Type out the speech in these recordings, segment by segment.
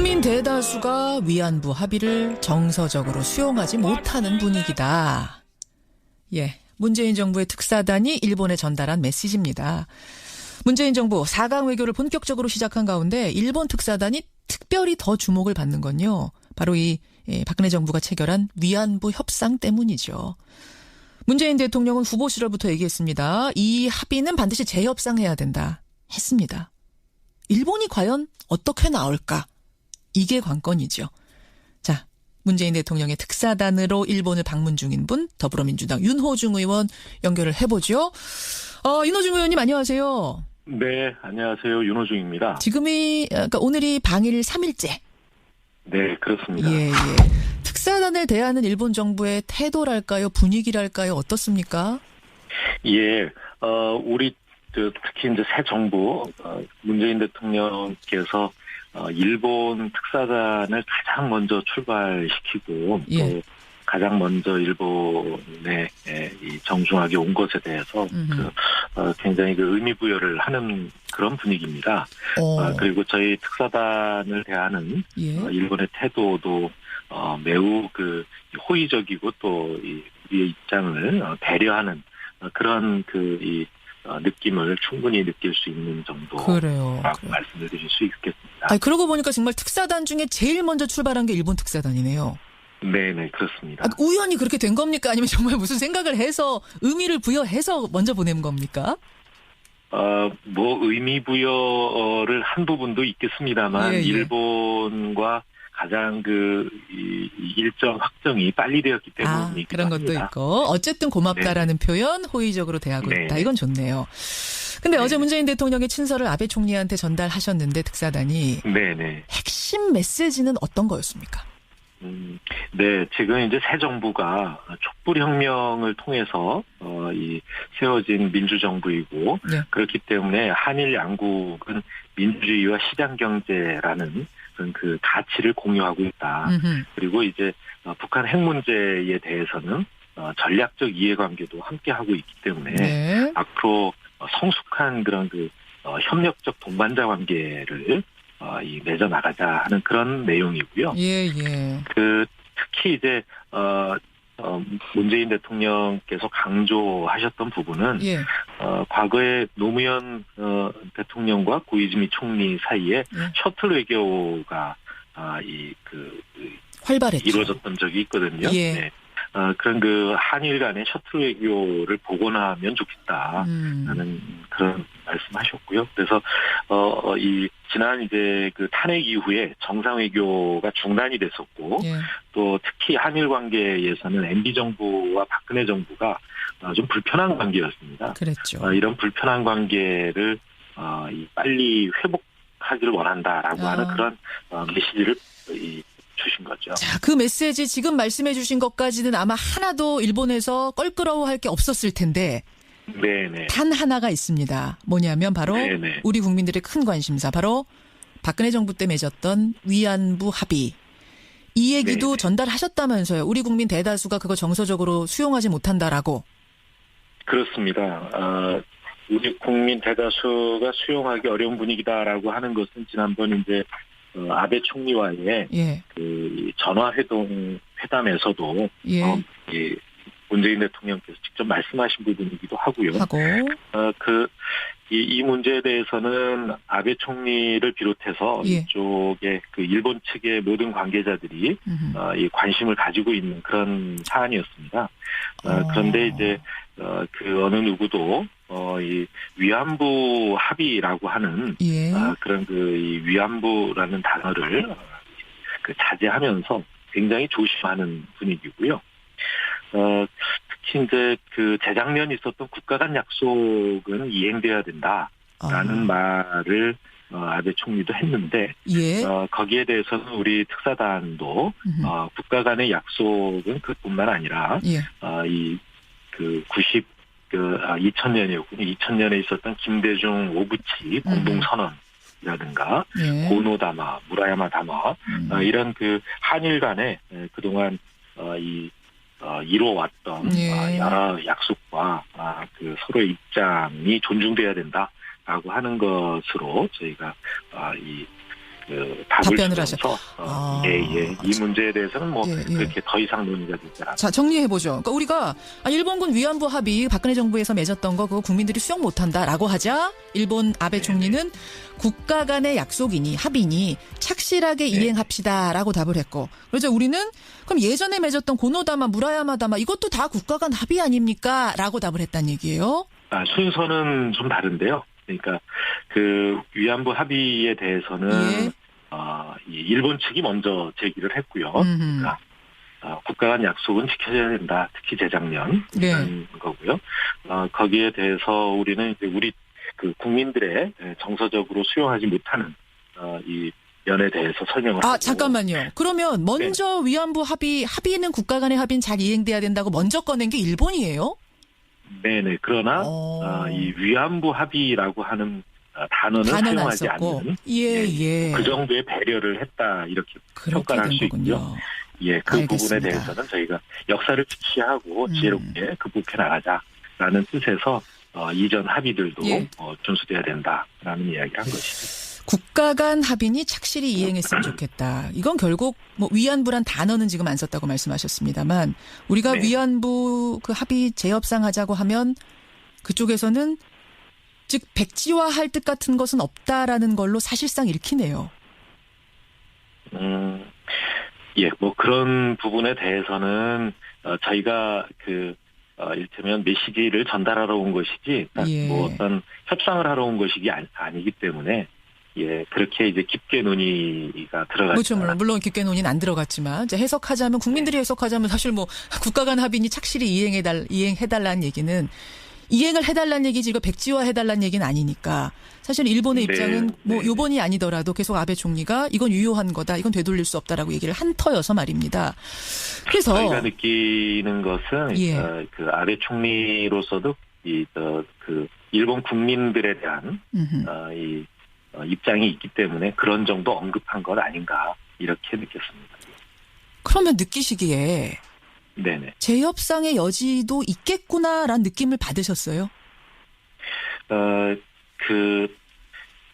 국민 대다수가 위안부 합의를 정서적으로 수용하지 못하는 분위기다. 예, 문재인 정부의 특사단이 일본에 전달한 메시지입니다. 문재인 정부 4강 외교를 본격적으로 시작한 가운데 일본 특사단이 특별히 더 주목을 받는 건요. 바로 이 박근혜 정부가 체결한 위안부 협상 때문이죠. 문재인 대통령은 후보 시절부터 얘기했습니다. 이 합의는 반드시 재협상해야 된다 했습니다. 일본이 과연 어떻게 나올까? 이게 관건이죠. 자, 문재인 대통령의 특사단으로 일본을 방문 중인 분, 더불어민주당 윤호중 의원 연결을 해보죠. 윤호중 의원님 안녕하세요. 네, 안녕하세요. 윤호중입니다. 그러니까 오늘이 방일 3일째. 네, 그렇습니다. 예. 특사단을 대하는 일본 정부의 태도랄까요? 분위기랄까요? 어떻습니까? 예, 우리 특히 이제 새 정부 문재인 대통령께서 일본 특사단을 가장 먼저 출발시키고 또 가장 먼저 일본에 정중하게 온 것에 대해서 굉장히 의미 부여를 하는 그런 분위기입니다. 그리고 저희 특사단을 대하는 일본의 태도도 매우 호의적이고 또 우리의 입장을 배려하는 그런 느낌을 충분히 느낄 수 있는 정도라고 말씀을 드릴 수 있겠습니다. 그러고 보니까 정말 특사단 중에 제일 먼저 출발한 게 일본 특사단이네요. 네네, 그렇습니다. 우연히 그렇게 된 겁니까? 아니면 정말 무슨 생각을 해서 의미를 부여해서 먼저 보낸 겁니까? 의미 부여를 한 부분도 있겠습니다만, 일본과 가장 일정 확정이 빨리 되었기 때문이기도 그런 것도 합니다. 있고. 어쨌든 고맙다라는 표현, 호의적으로 대하고 있다. 이건 좋네요. 근데 어제 문재인 대통령의 친서를 아베 총리한테 전달하셨는데, 특사단이. 네네. 핵심 메시지는 어떤 거였습니까? 네, 지금 이제 새 정부가 촛불혁명을 통해서 세워진 민주정부이고 그렇기 때문에 한일 양국은 민주주의와 시장경제라는 그 가치를 공유하고 있다. 그리고 이제 북한 핵 문제에 대해서는 전략적 이해관계도 함께 하고 있기 때문에 앞으로 성숙한 그런 협력적 동반자 관계를 맺어 나가자 하는 그런 내용이고요. 특히 이제 문재인 대통령께서 강조하셨던 부분은 과거에 노무현 대통령과 고이즈미 총리 사이에 셔틀 외교가 활발했죠. 이루어졌던 적이 있거든요. 그런 한일 간의 셔틀 외교를 복원하면 좋겠다라는 그런 말씀하셨고요. 그래서 지난 이제 탄핵 이후에 정상 외교가 중단이 됐었고 또 특히 한일 관계에서는 MB 정부와 박근혜 정부가 좀 불편한 관계였습니다. 그랬죠. 이런 불편한 관계를 빨리 회복하기를 원한다라고 하는 그런 메시지를 주신 거죠. 자, 그 메시지 지금 말씀해 주신 것까지는 아마 하나도 일본에서 껄끄러워할 게 없었을 텐데 단 하나가 있습니다. 뭐냐면 바로 우리 국민들의 큰 관심사, 바로 박근혜 정부 때 맺었던 위안부 합의. 이 얘기도 전달하셨다면서요. 우리 국민 대다수가 그거 정서적으로 수용하지 못한다라고. 그렇습니다. 우리 국민 대다수가 수용하기 어려운 분위기다라고 하는 것은 지난번 이제 아베 총리와의 회담에서도 문재인 대통령께서 직접 말씀하신 부분이기도 하고요. 이 문제에 대해서는 아베 총리를 비롯해서 이쪽에 일본 측의 모든 관계자들이 관심을 가지고 있는 그런 사안이었습니다. 그런데 이제 어느 누구도 이 위안부 합의라고 하는 그런 이 위안부라는 단어를 자제하면서 굉장히 조심하는 분위기고요. 특히 이제 재작년 있었던 국가 간 약속은 이행돼야 된다라는 말을 아베 총리도 했는데 거기에 대해서는 우리 특사단도 국가 간의 약속은 그뿐만 아니라 2000년이었군요. 2000년에 있었던 김대중 오부치 공동선언이라든가 고노다마, 무라야마 다마 이런 한일 간에 그동안 이루어왔던 여러 약속과 서로의 입장이 존중돼야 된다라고 하는 것으로 저희가 답변을 하셔서 이 문제에 대해서는 그렇게 더 이상 논의가 되지 않았습니다. 자, 정리해보죠. 그러니까 우리가 일본군 위안부 합의 박근혜 정부에서 맺었던 거 그거 국민들이 수용 못한다라고 하자 일본 아베 총리는 국가 간의 약속이니 합의니 착실하게 이행합시다라고 답을 했고, 그래서 우리는 그럼 예전에 맺었던 고노다마, 무라야마다마 이것도 다 국가 간 합의 아닙니까? 라고 답을 했다는 얘기예요. 순서는 좀 다른데요. 그러니까 그 위안부 합의에 대해서는 이 일본 측이 먼저 제기를 했고요. 그러니까 국가 간 약속은 지켜져야 된다. 특히 재작년 이런 거고요. 거기에 대해서 우리는 이제 우리 그 국민들의 정서적으로 수용하지 못하는 이 면에 대해서 설명을 하고. 잠깐만요. 그러면 먼저 위안부 합의는 국가 간의 합의는 잘 이행돼야 된다고 먼저 꺼낸 게 일본이에요? 네네. 그러나 이 위안부 합의라고 하는 단어는 사용하지 않는 그 정도의 배려를 했다 이렇게 평가를 할 수 있고요. 그 알겠습니다. 부분에 대해서는 저희가 역사를 직시하고 지혜롭게 극복해 나가자라는 뜻에서 이전 합의들도 준수돼야 된다라는 이야기를 한 것이죠. 국가 간 합의니 착실히 이행했으면 좋겠다. 이건 결국 위안부란 단어는 지금 안 썼다고 말씀하셨습니다만 우리가 위안부 그 합의 재협상하자고 하면 그쪽에서는 즉 백지화할 뜻 같은 것은 없다라는 걸로 사실상 읽히네요. 그런 부분에 대해서는 저희가 이를테면 메시지를 전달하러 온 것이지 어떤 협상을 하러 온 것이 아니기 때문에 그렇게 이제 깊게 논의가 들어갔죠. 그렇죠. 물론 깊게 논의는 안 들어갔지만 이제 해석하자면 국민들이 해석하자면 사실 국가 간 합의니 착실히 이행해달라는 얘기는 이행을 해달라는 얘기지 이거 백지화해달라는 얘기는 아니니까 사실 일본의 입장은 요번이 아니더라도 계속 아베 총리가 이건 유효한 거다. 이건 되돌릴 수 없다라고 얘기를 한 터여서 말입니다. 그래서 저희가 느끼는 것은 그 아베 총리로서도 그 일본 국민들에 대한 입장이 있기 때문에 그런 정도 언급한 것 아닌가 이렇게 느꼈습니다. 그러면 느끼시기에 재협상의 여지도 있겠구나라는 느낌을 받으셨어요?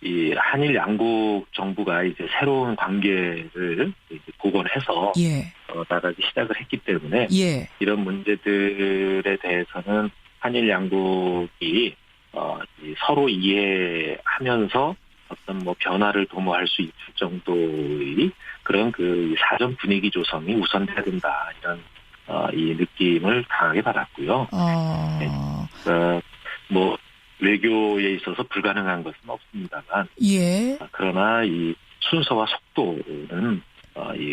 이 한일 양국 정부가 이제 새로운 관계를 이제 복원해서 나가기 시작을 했기 때문에 이런 문제들에 대해서는 한일 양국이 서로 이해하면서 어떤 변화를 도모할 수 있을 정도의 그런 그 사전 분위기 조성이 우선돼야 된다 이런 이 느낌을 강하게 받았고요. 외교에 있어서 불가능한 것은 없습니다만, 그러나 이 순서와 속도는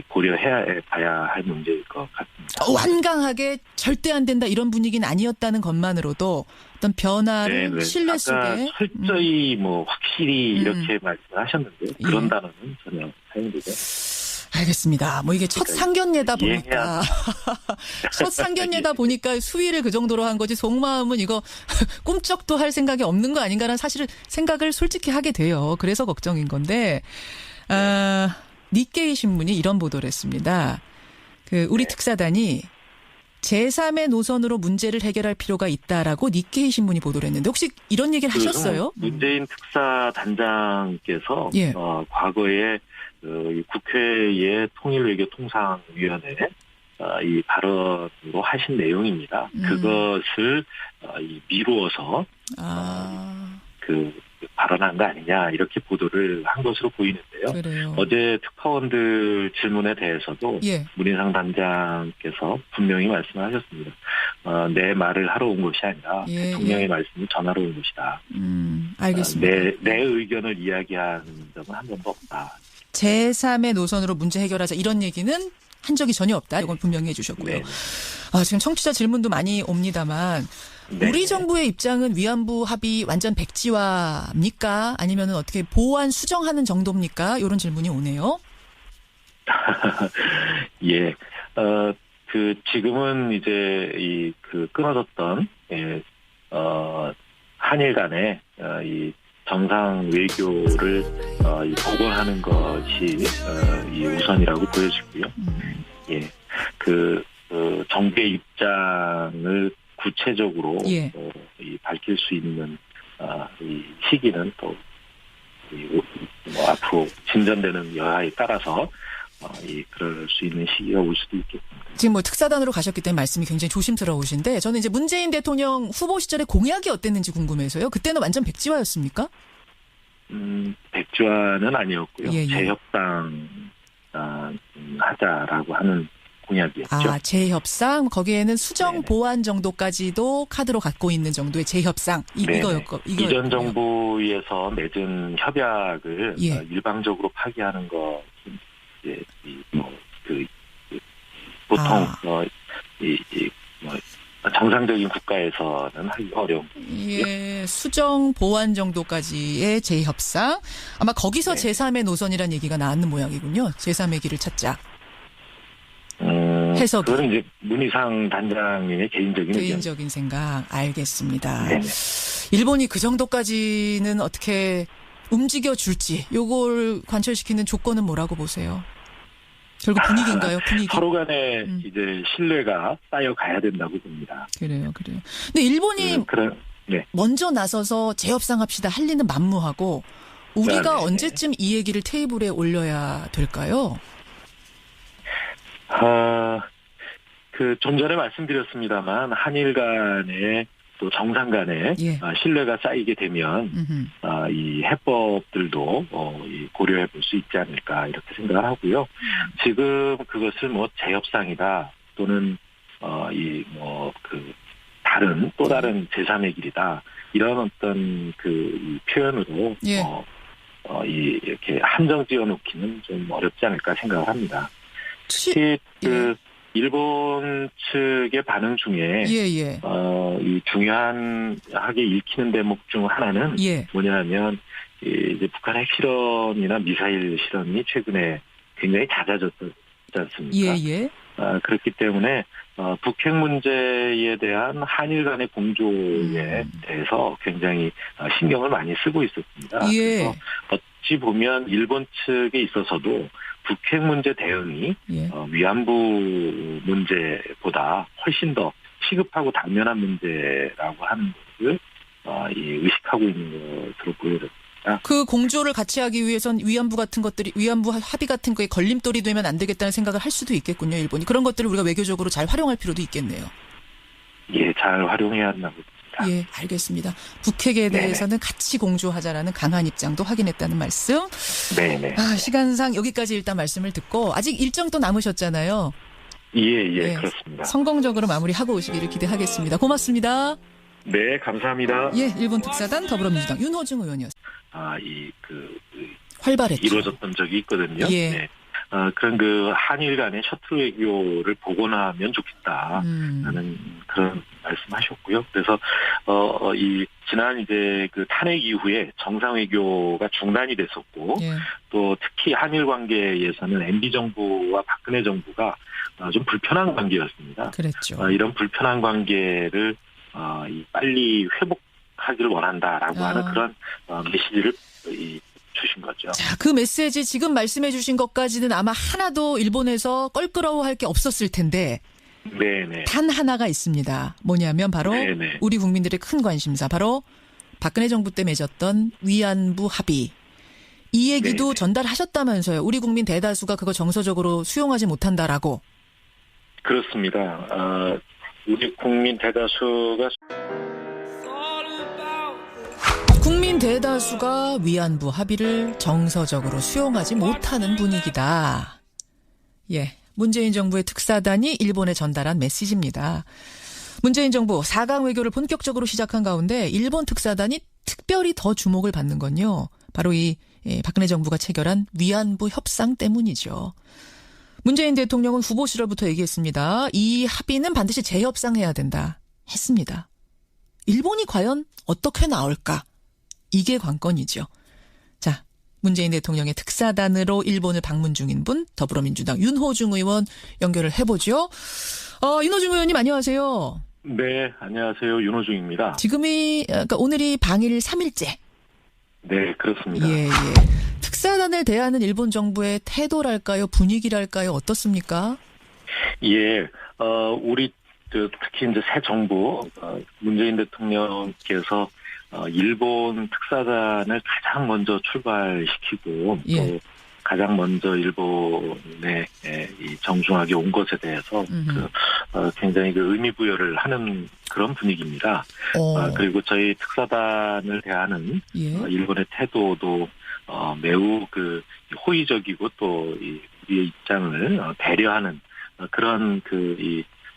고려해야 봐야 할 문제일 것 같습니다. 완강하게 절대 안 된다 이런 분위기는 아니었다는 것만으로도 어떤 변화를 신뢰 속에 철저히 확실히 이렇게 말씀하셨는데요. 그런 단어는 전혀 사용되죠. 알겠습니다. 이게 첫 상견례다 보니까 첫 상견례다 보니까 수위를 그 정도로 한 거지 속마음은 이거 꿈쩍도 할 생각이 없는 거 아닌가라는 사실을 생각을 솔직히 하게 돼요. 그래서 걱정인 건데 니케이 신문이 이런 보도를 했습니다. 우리 특사단이 제3의 노선으로 문제를 해결할 필요가 있다라고 니케이 신문이 보도를 했는데 혹시 이런 얘기를 하셨어요? 문재인 특사단장께서 과거에 국회의 통일외교통상위원회 이 발언으로 하신 내용입니다. 그것을 미루어서 발언한 거 아니냐 이렇게 보도를 한 것으로 보이는데요. 그래요. 어제 특파원들 질문에 대해서도 문인상 단장께서 분명히 말씀하셨습니다. 내 말을 하러 온 것이 아니라 대통령의 말씀을 전하러 온 것이다. 알겠습니다. 내 의견을 이야기한 적은 한 번도 없다. 제3의 노선으로 문제 해결하자 이런 얘기는 한 적이 전혀 없다. 이건 분명히 해주셨고요. 지금 청취자 질문도 많이 옵니다만 우리 정부의 입장은 위안부 합의 완전 백지화입니까? 아니면은 어떻게 보완 수정하는 정도입니까? 이런 질문이 오네요. 지금은 이제 끊어졌던 한일 간의 이 정상 외교를 복원하는 것이 우선이라고 보여지고요. 정부의 입장을 구체적으로 밝힐 수 있는 이 시기는 또 앞으로 앞으로 진전되는 여하에 따라서 그럴 수 있는 시기가 올 수도 있겠습니다. 지금 뭐 특사단으로 가셨기 때문에 말씀이 굉장히 조심스러우신데 저는 이제 문재인 대통령 후보 시절에 공약이 어땠는지 궁금해서요. 그때는 완전 백지화였습니까? 백지화는 아니었고요. 예. 재협상 하자라고 하는 공약이었죠. 재협상 거기에는 수정 보완 정도까지도 카드로 갖고 있는 정도의 재협상 이거였고 이전 정부에서 맺은 협약을 일방적으로 파기하는 거 이제 보통 정상적인 국가에서는 하기 어려운 부분이고요. 예, 수정 보완 정도까지의 재협상 아마 거기서 제3의 노선이라는 얘기가 나왔는 모양이군요. 제3의 길을 찾자. 해석이. 그건 이제 문희상 단장님의 개인적인 생각. 알겠습니다. 네네. 일본이 그 정도까지는 어떻게 움직여줄지 요걸 관철시키는 조건은 뭐라고 보세요? 결국 분위기인가요? 분위기. 서로 간에 이제 신뢰가 쌓여가야 된다고 봅니다. 그래요. 근데 일본이 먼저 나서서 재협상합시다 할 리는 만무하고 우리가 언제쯤 이 얘기를 테이블에 올려야 될까요? 좀 전에 말씀드렸습니다만 한일 간에 또 정상 간에 신뢰가 쌓이게 되면 이 해법들도 고려해 볼 수 있지 않을까 이렇게 생각을 하고요. 지금 그것을 뭐 재협상이다 또는 다른 또 다른 제3의 길이다 이런 어떤 이 표현으로 이렇게 한정 지어놓기는 좀 어렵지 않을까 생각을 합니다. 특히 일본 측의 반응 중에 이 중요하게 읽히는 대목 중 하나는 뭐냐면 이제 북한 핵실험이나 미사일 실험이 최근에 굉장히 잦아졌지 않습니까? 그렇기 때문에 북핵 문제에 대한 한일 간의 공조에 대해서 굉장히 신경을 많이 쓰고 있었습니다. 그래서 어찌 보면 일본 측에 있어서도 북핵 문제 대응이 위안부 문제보다 훨씬 더 시급하고 당면한 문제라고 하는 것을 의식하고 있는 것으로 보여집니다. 그 공조를 같이 하기 위해선 위안부 합의 같은 거에 걸림돌이 되면 안 되겠다는 생각을 할 수도 있겠군요. 일본이. 그런 것들을 우리가 외교적으로 잘 활용할 필요도 있겠네요. 예, 잘 활용해야 한다고 봅니다. 예, 알겠습니다. 북핵에 대해서는 같이 공조하자라는 강한 입장도 확인했다는 말씀. 네네. 시간상 여기까지 일단 말씀을 듣고 아직 일정 또 남으셨잖아요. 예, 그렇습니다. 성공적으로 마무리하고 오시기를 기대하겠습니다. 고맙습니다. 네, 감사합니다. 예, 일본 특사단 더불어민주당 윤호중 의원이었습니다. 활발했죠. 이루어졌던 적이 있거든요. 그런 한일 간의 셔틀 외교를 복원하면 좋겠다라는 그런 말씀하셨고요. 그래서 지난 이제 탄핵 이후에 정상 외교가 중단이 됐었고 또 특히 한일 관계에서는 MB 정부와 박근혜 정부가 좀 불편한 관계였습니다. 그랬죠. 이런 불편한 관계를 빨리 회복하기를 원한다라고 하는 그런 메시지를 주신 거죠. 자, 그 메시지 지금 말씀해 주신 것까지는 아마 하나도 일본에서 껄끄러워할 게 없었을 텐데 네네. 단 하나가 있습니다. 뭐냐면 바로 우리 국민들의 큰 관심사 바로 박근혜 정부 때 맺었던 위안부 합의. 이 얘기도 전달하셨다면서요. 우리 국민 대다수가 그거 정서적으로 수용하지 못한다라고. 그렇습니다. 우리 국민 대다수가 위안부 합의를 정서적으로 수용하지 못하는 분위기다. 예, 문재인 정부의 특사단이 일본에 전달한 메시지입니다. 문재인 정부 4강 외교를 본격적으로 시작한 가운데 일본 특사단이 특별히 더 주목을 받는 건요. 바로 이 박근혜 정부가 체결한 위안부 협상 때문이죠. 문재인 대통령은 후보 시절부터 얘기했습니다. 이 합의는 반드시 재협상해야 된다 했습니다. 일본이 과연 어떻게 나올까? 이게 관건이죠. 자, 문재인 대통령의 특사단으로 일본을 방문 중인 분 더불어민주당 윤호중 의원 연결을 해보죠. 윤호중 의원님 안녕하세요. 네, 안녕하세요. 윤호중입니다. 그러니까 오늘이 방일 3일째. 네, 그렇습니다. 예. 특사단을 대하는 일본 정부의 태도랄까요? 분위기랄까요? 어떻습니까? 예, 우리 특히 이제 새 정부 문재인 대통령께서 일본 특사단을 가장 먼저 출발시키고 예. 또 가장 먼저 일본에 정중하게 온 것에 대해서 굉장히 의미 부여를 하는 그런 분위기입니다. 그리고 저희 특사단을 대하는 예. 일본의 태도도 매우 호의적이고 또 우리의 입장을 배려하는 그런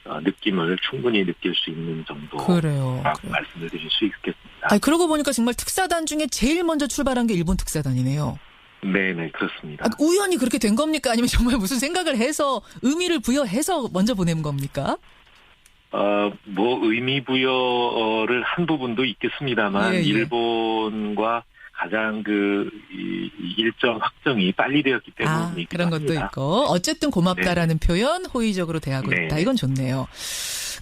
느낌을 충분히 느낄 수 있는 정도라고 말씀을 드릴 수 있겠습니다. 그러고 보니까 정말 특사단 중에 제일 먼저 출발한 게 일본 특사단이네요. 네네, 그렇습니다. 우연히 그렇게 된 겁니까? 아니면 정말 무슨 생각을 해서 의미를 부여해서 먼저 보낸 겁니까? 의미 부여를 한 부분도 있겠습니다만, 예, 예. 일본과 가장 일정 확정이 빨리 되었기 때문에. 그런 것도 합니다. 있고. 어쨌든 고맙다라는 표현, 호의적으로 대하고 있다. 이건 좋네요.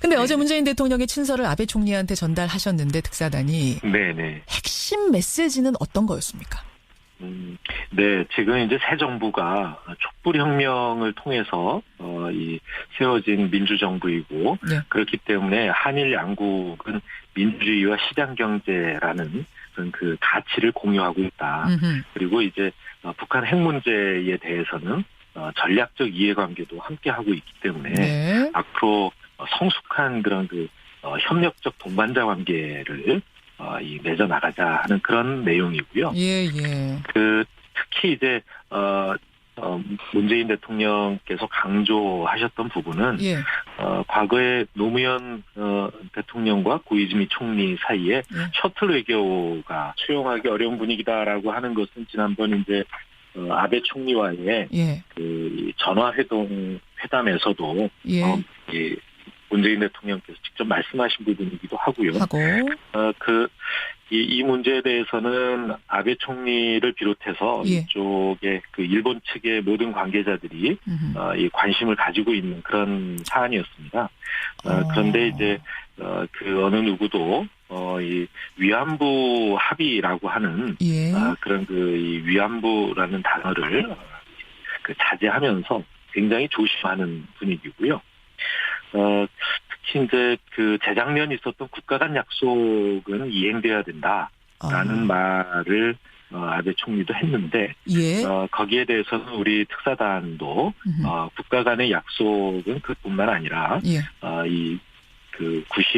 근데 어제 문재인 대통령의 친서를 아베 총리한테 전달하셨는데, 특사단이. 네네. 핵심 메시지는 어떤 거였습니까? 네, 지금 이제 새 정부가 촛불혁명을 통해서 세워진 민주정부이고, 네. 그렇기 때문에 한일 양국은 민주주의와 시장경제라는 그런 가치를 공유하고 있다. 그리고 이제 북한 핵 문제에 대해서는 전략적 이해관계도 함께 하고 있기 때문에 네. 앞으로 성숙한 그런 협력적 동반자 관계를 맺어 나가자 하는 그런 내용이고요. 예, 예. 특히 이제 문재인 대통령께서 강조하셨던 부분은 예. 과거에 노무현 대통령과 고이즈미 총리 사이에 셔틀 외교가 수용하기 어려운 분위기다라고 하는 것은 지난번 이제 아베 총리와의 전화 회담에서도 문재인 대통령께서 직접 말씀하신 부분이기도 하고요. 이 문제에 대해서는 아베 총리를 비롯해서 이쪽에 일본 측의 모든 관계자들이 관심을 가지고 있는 그런 사안이었습니다. 그런데 이제 어느 누구도 이 위안부 합의라고 하는 그런 이 위안부라는 단어를 자제하면서 굉장히 조심하는 분위기고요. 특히 이제 재작년 있었던 국가 간 약속은 이행돼야 된다라는 말을 아베 총리도 했는데 거기에 대해서는 우리 특사단도 국가 간의 약속은 그뿐만 아니라